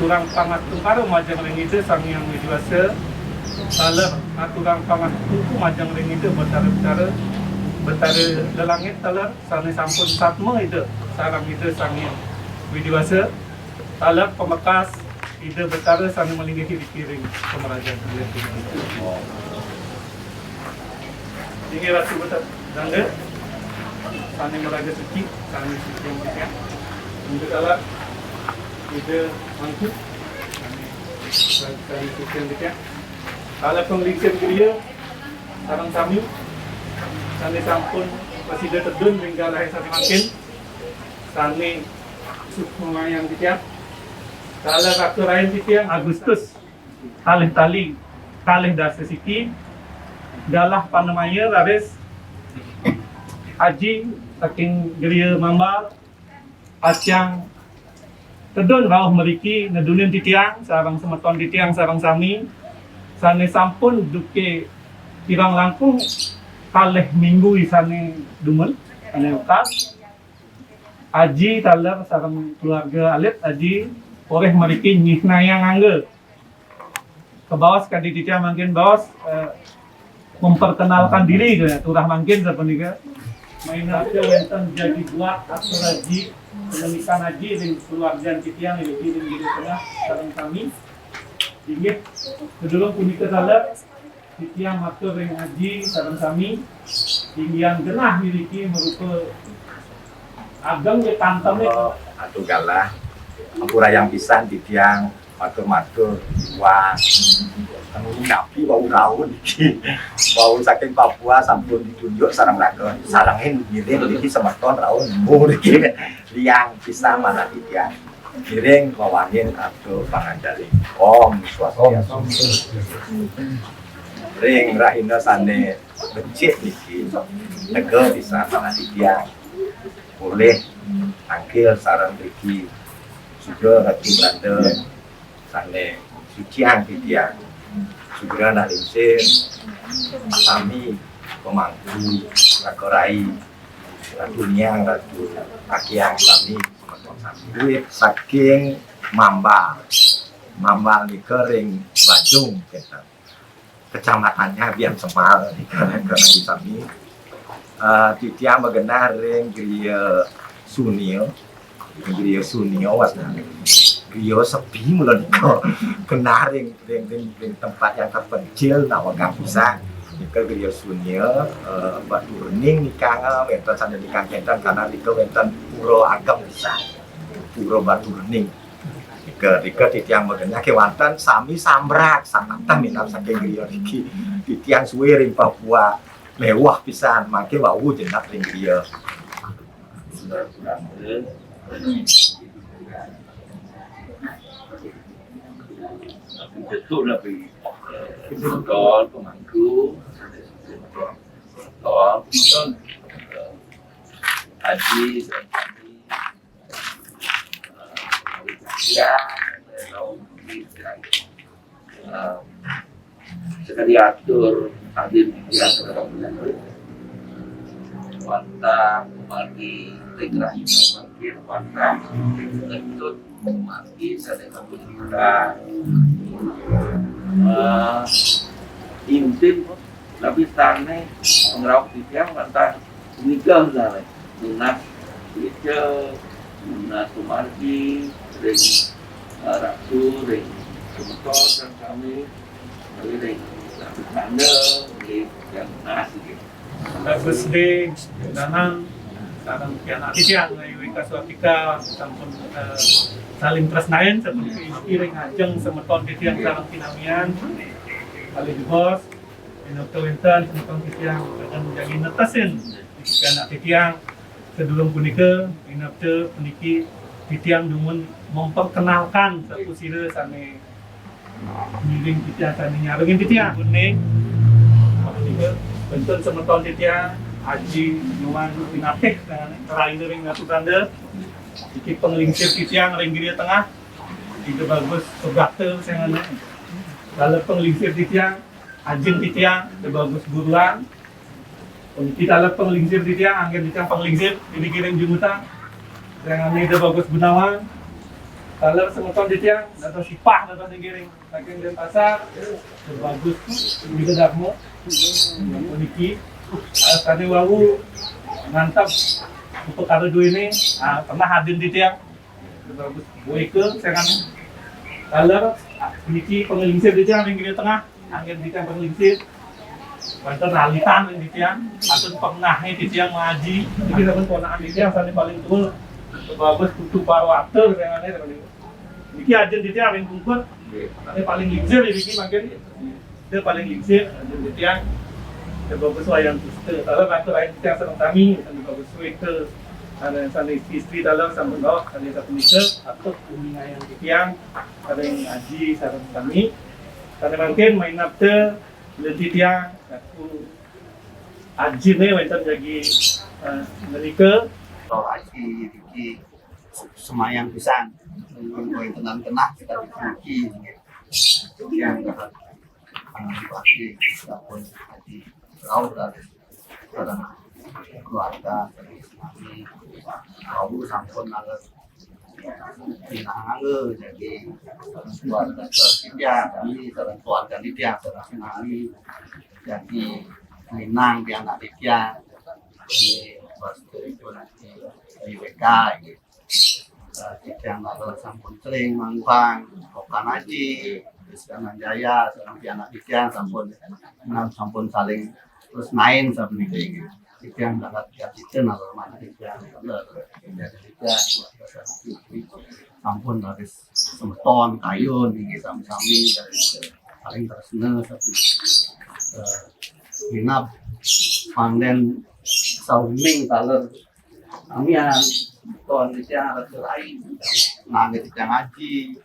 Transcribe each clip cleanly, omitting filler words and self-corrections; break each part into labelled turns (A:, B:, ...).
A: Aturang pangat tungkaru majang ring itu sang yang widuasa taler aturang pangat tuku majang ring itu betara delangit taler sane sampun satma itu sarang itu sang yang widuasa taler pemekas itu betara sane melinggihi di piring pemerajaan ini ratu betul danda sane meraja suci sane suci yang kita untuk taler itu mangkuk kami sekian dekat kalau penglingkir dia sarang kami sani sampun masih dia terdun hingga lahir sani makin sani sukumayang kita kalau waktu lain kita Agustus kalih dah sesiki dalah panemaya laris haji saking geria mambal acang tedun rauh meriki nedunin titiang sarang semeton titiang sarang sami sane sampun duke tirang langkung kalih minggu isane dumel ane ukas aji taler sarang keluarga alit aji oreh meriki nyih-nayang angge ke bawas kadi titiang mangkin bawas memperkenalkan diri gitu ya turah mangkin sepenika mainake wenten jadi buat atau haji menikah haji dengan keluarga titiang yang di tengah sareng kami inggih kedulung punika taler titiang matur ring haji sareng kami inggian genah miliki merupa ageng ya tantemnya
B: atuh galah ampura yang pisan titiang matur-matur wah napi bau raun iki bau saking Papua sampun ditunjuk sareng lakon sarengin ngiring iki semeton raun mung iki liang pisan mana titiang ngiring wawanin atuh pangandali Om Swastiastu ring rahina sane becik iki tegel pisan mana titiang boleh angkil sareng iki sudah ratu Belanda sane suciang titiang segera nak lingsir kami pemangku rakorai ratu niang ratu kakiang kami duit saking mambal ni kering Bajung kita kecamatannya biar semal di karena kami titiang begenah ring griya sunio wasna griya sepi mulai niko kena ring tempat yang terpencil nawagang bisa niko griya sunio batu rening nikang wenten sana nikang kentan karena niko wenten puro agam bisa puro batu rening niko titiang begenah kewanten sami sambrak sanatan minam saking griya niki titiang suwe ring Papua mewah pisan makin wau jenak ring griya
C: betul lah pergi Betul, pemangku, betul, haji dan kami, ya, sekali atur hadir yang wanta mati tegrah makin wanta kentut mati sadaya kita intim tapi tane pengrau tiang wanta nikah lah lunas itu lunas sumargi ring ratu ring semotor dan kami ring tanda yang nasi gitu.
A: Bagus deh, danang sarang pianak titiang wika suapika sampun saling tresnain seperti iring ajeng semeton titiang sarang kinamian kali bos inokto winten semeton titiang dan menjadi netesin pianak titiang sedulung punika inokto puniki titiang dumun memperkenalkan satu sire sane miring titiang sane nyarengin titiang kuning punika bentuk semeton titiang haji nyuman pinapik dengan terakhir ring ngatu tanda iki penglingsir titiang ring giri tengah itu bagus sebakte sengane dalam penglingsir titiang ajeng titiang itu bagus buruan kita dalam penglingsir titiang angin titiang penglingsir ini kiring jumutan sengane itu bagus gunawan kalau semeton titiang atau sipah atau digiring saking dan pasar itu bagus itu darmo yang uniki tadi wau mantap untuk kado dua ini pernah hadir di tiang bagus boike saya kan kalau uniki pengelingsir di tiang yang di tengah angin di tiang pengelingsir banter halitan di tiang atau pengahnya di tiang ngaji jadi teman ponaan di tiang sana paling tua bagus tutup baru aktor saya kan ini aja di tiang yang bungkur ini paling lingsir ini makin dia paling lingsir di tiang ya bagus wayang puste kalau bantu lain tiang senang kami dan bagus ke ada sana istri dalam sambil bawah ada satu meter atau kuningan yang di tiang ada yang ngaji sarang kami karena mungkin main nafte lebih tiang aku aji nih wanita jadi mereka
D: kalau aji di semayang pisan poin tenang kita dibuki yang pasti ataupun haji tahu dari keluarga dari kami tahu sampun ada pinangan jadi keluarga kerja kami dari keluarga dia dari kami jadi minang dia anak dia di pasti itu nanti di WK gitu. Yang lalu sampun sering mangkang, bukan haji, sekarang jaya, sekarang di anak ikan sampun saling terus main sampai ini. Ikan dapat kita lalu mana ikan, sampun dari semeton kayu, nih sami dari saling tersentuh tapi minap panden sauming kalau kami yang tahun itu harus lain, nanti kita ngaji,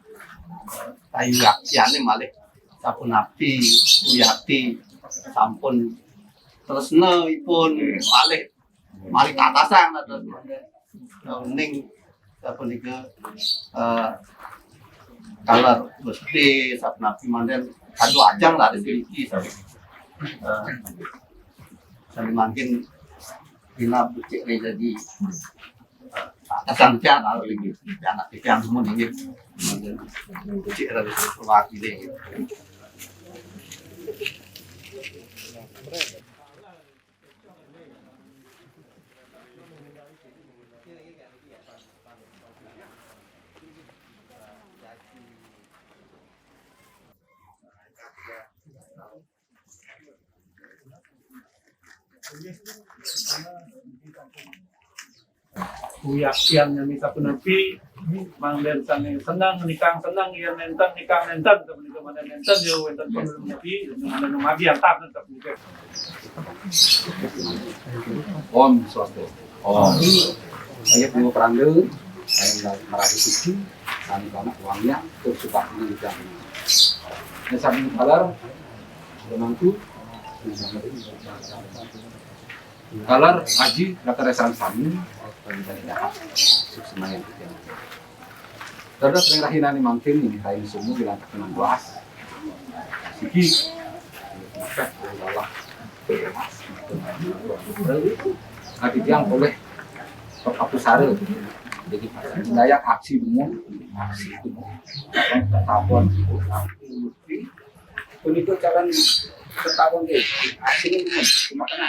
D: kayu yakian malah sampun api, uyati, sampun terus pun malah ke atasan atau ning sampun itu kalau mesti sampun api mandan kado ajang lah di sini, sambil makin bila bucik jadi atasan pian kalau lagi anak pian semua ini bucik dari perwakilan
A: kuyak yang misa penepi mangden sange senang nikang senang yang nenten nikang nenten tapi nikah mana nenten yo nenten penuh nepi mana nomagi antar nenten nikah
E: Om Swastiastu. Om. Saya punya perandu, saya meraih suci, kami banyak uangnya, terus suka menunjukkan. sabi kalar mantu kalar haji kataresan sami suksenayan titiang. Terus sering rahinan ni mangkin ini kain sumu bilang 16 siki titiang boleh kepapusare jadi daya aksi umum aksi itu tahun itu cara setahun deh aksi ini cuma kena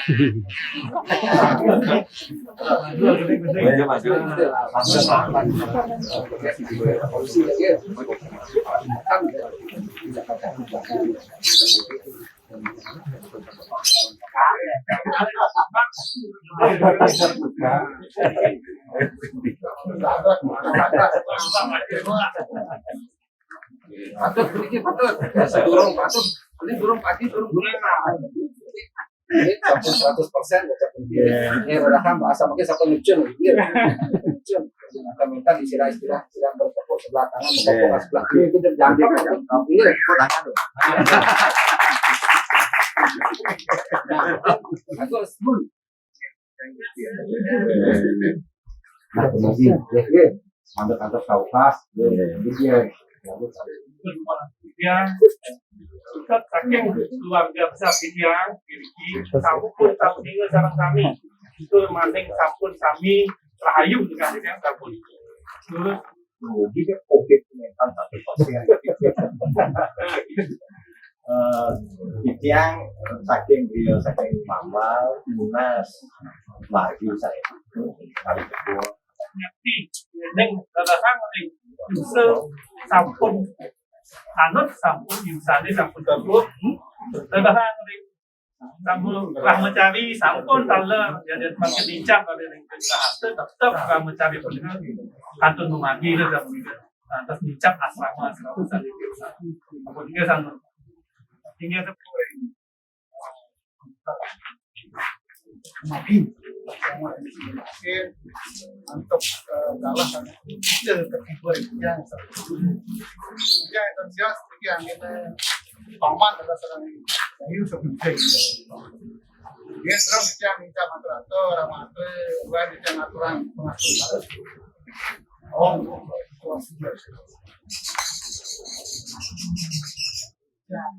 E: patut sedikit patut sedurung patut ini durung pagi durung ini 100% ini redakan bahasa mungkin satu lucun minta istilah-istilah yang bertepuk sebelah kanan bertepuk sebelah kiri itu jangan tapi ini tangan bagus nah kemudian ambil tahu pas dia
A: yang dekat saking keluarga besar Titiang, sampun tahu tinggal sareng kami. Itu maning sampun kami rahayu dengan Titiang sampun. Terus
B: kita COVID mental satu pasien. Titiang saking beliau saking mama munas lagi saya kali kedua.
A: ngerti, neng kadang neng sampun anut sampun yusane sampun terbut, kadang neng sampun mencari sampun taler jadi makin lincah pada neng tetap mencari pendengar kantun memagi ke sampun atas lincah asrama tadi apa tinggal sampun tinggal sepuluh
F: makin untuk kalah ketiga yang antusias yang kita paman adalah sedang hiu seperti dia terus yang minta maturator ramate buat yang aturan pengasuhan yang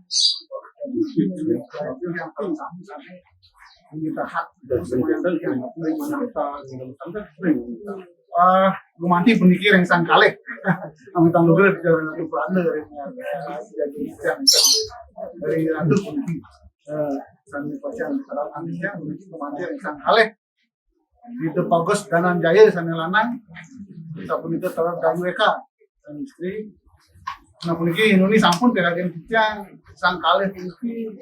F: kita hak gumanti pemikir yang sangkale kami tanggung jawab dari pelanda dari ratu pemikir sampai pasien dalam anaknya memiliki gumanti yang sangkale itu bagus danan jaya sana lanang kita pun itu terhadap kayu eka dan istri nah pemikir Indonesia sampun kerajian kita sangkale pemikir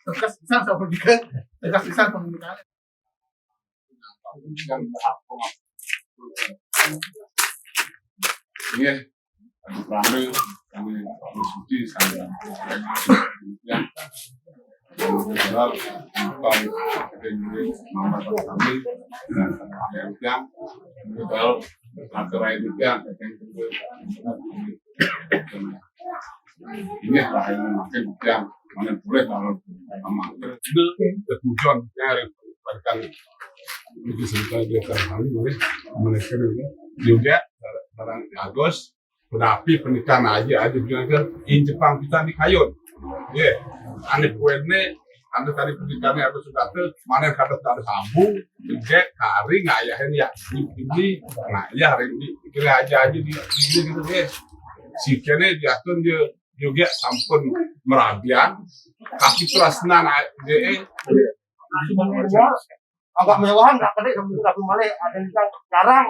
F: tegas besar sampai juga tegas besar pemerintahan.
G: Iya, kami kami diskusi sama yang adalah baik dengan mama kami dan yang betul antara itu yang ini lah yang makin yang mana boleh kalau sama tujuan yang berikan itu sebenarnya kali boleh mereka juga barang Agustus penapi pernikahan aja bilang kan in Jepang kita di kayun ya ane kuene ane tadi pernikahannya aku sudah tuh mana kata ada sambung juga kari ngayahin ya ini ngayah hari ini kira aja di gitu deh si kene diatur dia juga sampun merabian kaki terasnan de
F: agak mewahan tak tadi tapi malah ada yang sekarang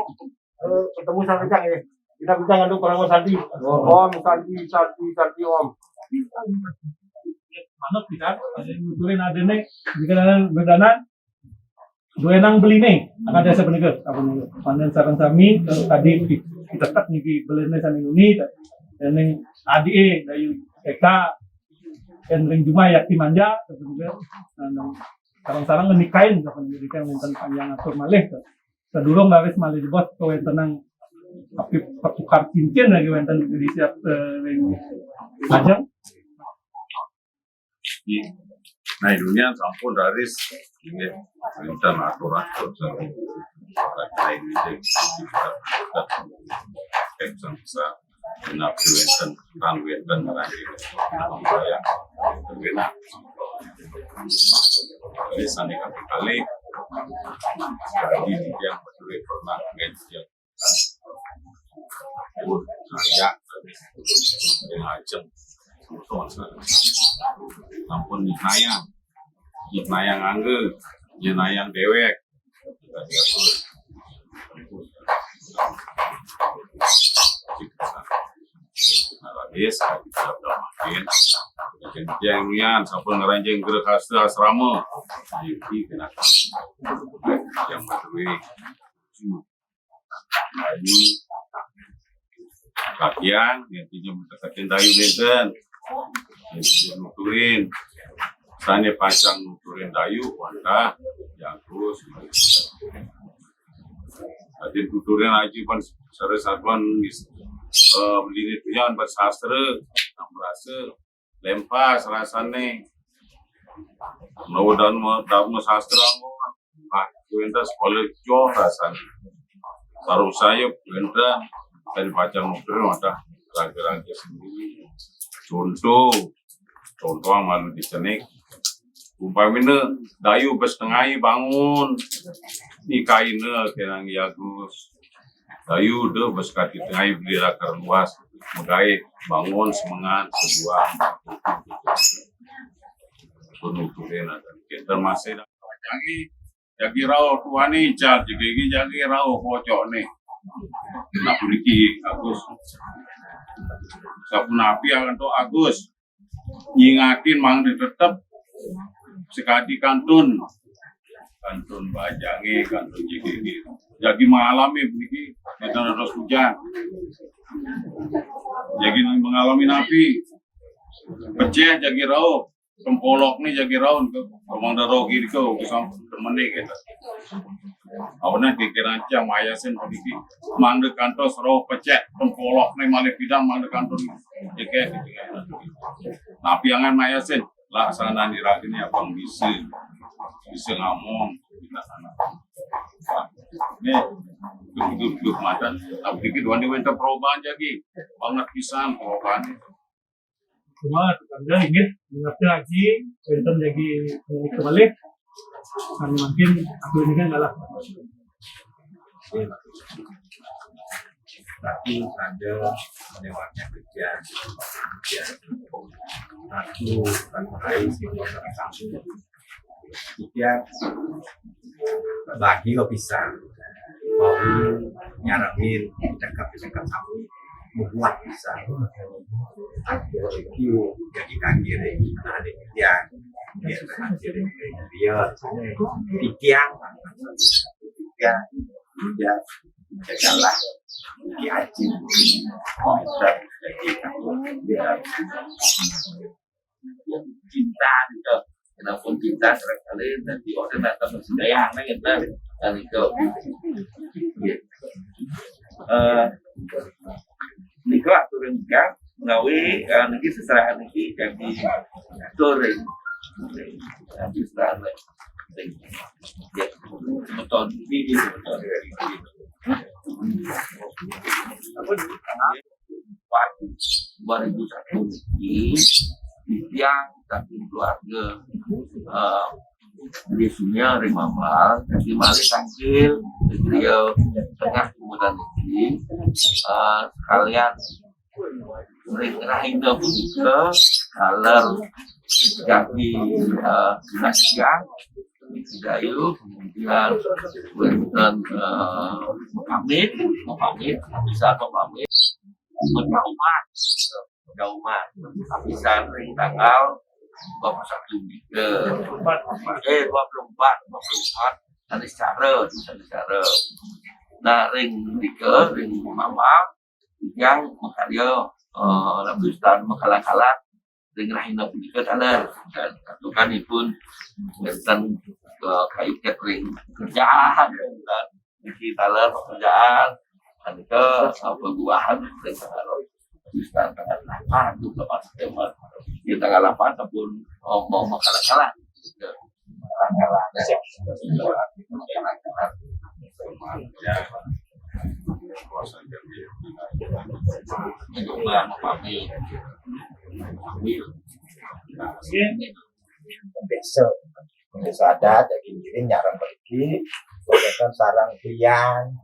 F: ketemu sama Kang ya kita bincang dengan para Sandi om Sandi om
A: mana kita nguturin adene dikarenakan berdanan dua nang beli nih akan ada sebenarnya apa nih panen sarang kami tadi kita tetap nih beli sana ini dan yang ADE dari Eka dan ring Juma Yakti Manja sebenarnya sarang-sarang ngenikain sebenarnya minta panjang atur malih sedurung garis malih bos kowe tenang tapi pertukar cincin lagi wenten di siap ring Ajeng.
G: Nah, dunia sampun daris ini rencana atur-atur terkait ini bisa menafsirkan rangkaian nanti saya berbeda. Jadi sandi kali di yang betul pernah ngejek saya ngajeng ampun nayang angge nayang dewek desa makin jengnya sampun ngeranjeng gerak asrama jadi kena yang materi ini kakian yang punya mendekatin dayu neden yang nuturin sana pasang nuturin dayu wanda yang terus tadi nuturin aja pan sare-sarean beli tujuan bersastra merasa lempas rasane dan dalam sastra kuenta sekolah jauh rasane taruh saya kuenta dari pacang nuturin ada raga-raga sendiri contoh malu dicenik umpamina dayu setengah bangun nikaina kenang yagus dayu deh kaki tengah beli rakar luas megai bangun semangat sebuah penuturin ada kita masih jadi rau tuani jadi rau kocok nih nak pergi Agus sapun api akan to Agus nyingatin mang tetep sekali kantun bajangi kantun jadi malam begini kita terus hujan jadi mengalami napi pecah jadi rau tempolok nih jadi rau kemang daro kiri kau bisa temenik kita awalnya pikiran aja mayasin begini mangde kantos rau pecah tempolok nih malah bidang mangde kantor jadi gitu napi angan mayasin laksana diragini abang bisa ngomong kita sana nih begitu mata tapi dikit wandi winter perubahan jadi banget pisan perubahan
A: cuma tetangga ingin mengerti lagi benten jadi kembali kan mungkin aku ini kan adalah
B: tapi ada lewatnya kerja aku kan meraih satu setiap bagi bisa mau nyarangin cakap kamu membuat bisa aku itu jadi kaki ada dia pikiran dia jalan di aji dan jadi
C: cinta gitu kenapa cinta sekali dan di order datang bersedaya gitu dan itu niko aturan nikah ngawi niki seserahan niki jadi touring habis lah ya betul ini betul apa waktu 2001 di tiang tapi keluarga di sini Rimamal jadi mari tampil beliau tengah kemudian ini sekalian ring begitu kaler jadi nasiang Dayu kemudian wonten pamit bisa pamit Daumat bisa ring tanggal 24 hari secara nah ring mama yang makaryo labustan makalah-kalah ring rahina punika taler dan katukanipun wonten kait ring kerjaan dan iki taler pekerjaan dan ke perubahan ring taler Pakistan tanggal 8 itu lepas September di tanggal 8 ataupun mau kalah untuk memahami
B: besok ada jadi giring nyarang pergi kemudian sarang biang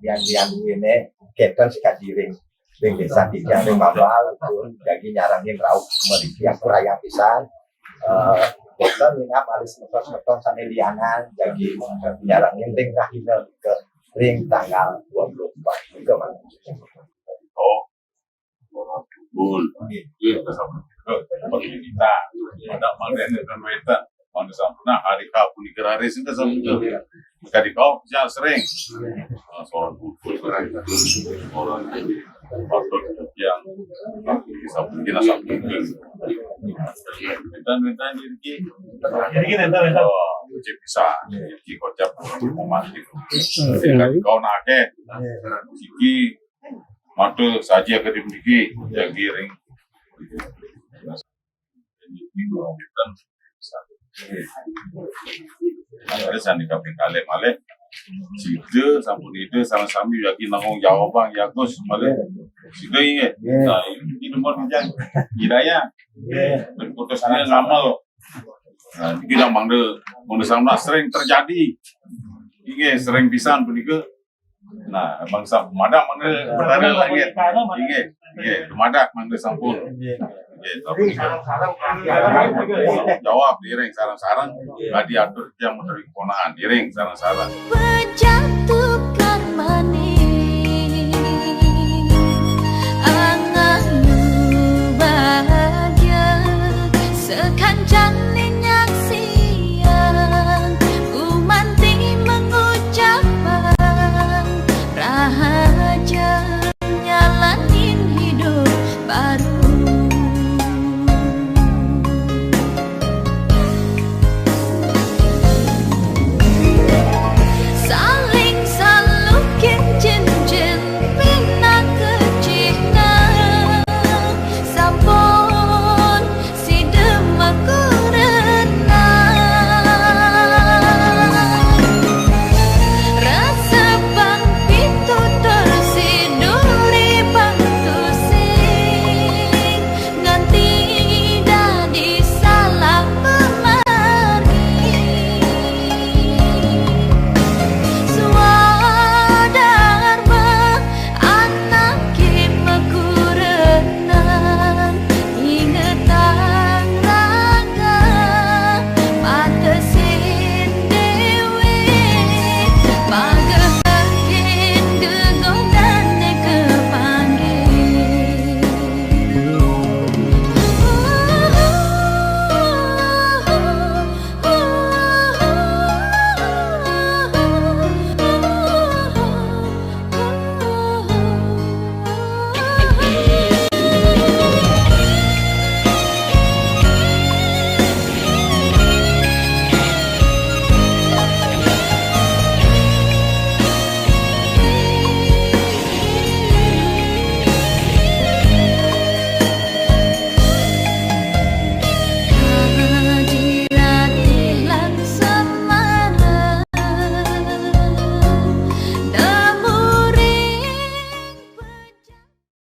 B: ini keton sikat giring ring desa tiga ring mabal itu jadi nyarangin rauh meriki aku raya pisan keton minap alis meton sanelianan jadi nyarangin ring kahina ke ring tanggal 24 itu mana
G: Bul, kita sama bagi kita ada mana dan mereka mana sama hari kau pun dikeraris kita sama kali kau jangan sering seorang bul orang yang bisa kita sama kita diri cek bisa jadi kocap mau mati kau nake siki matu saja ke dimiliki yang giring ada sandi kaping kale male sida sampun ide sama-sama yakin nanggung jawab bang yakus male sida inge nah ini nomor dijang hidayah putusnya ngamal nah kita mangde sama sering terjadi inge sering pisan punika nah bangsa madak mangde berada lagi inge madak mangde sampun jawab iring sarang-sarang nggak diatur yang menteri keponaan iring sarang-sarang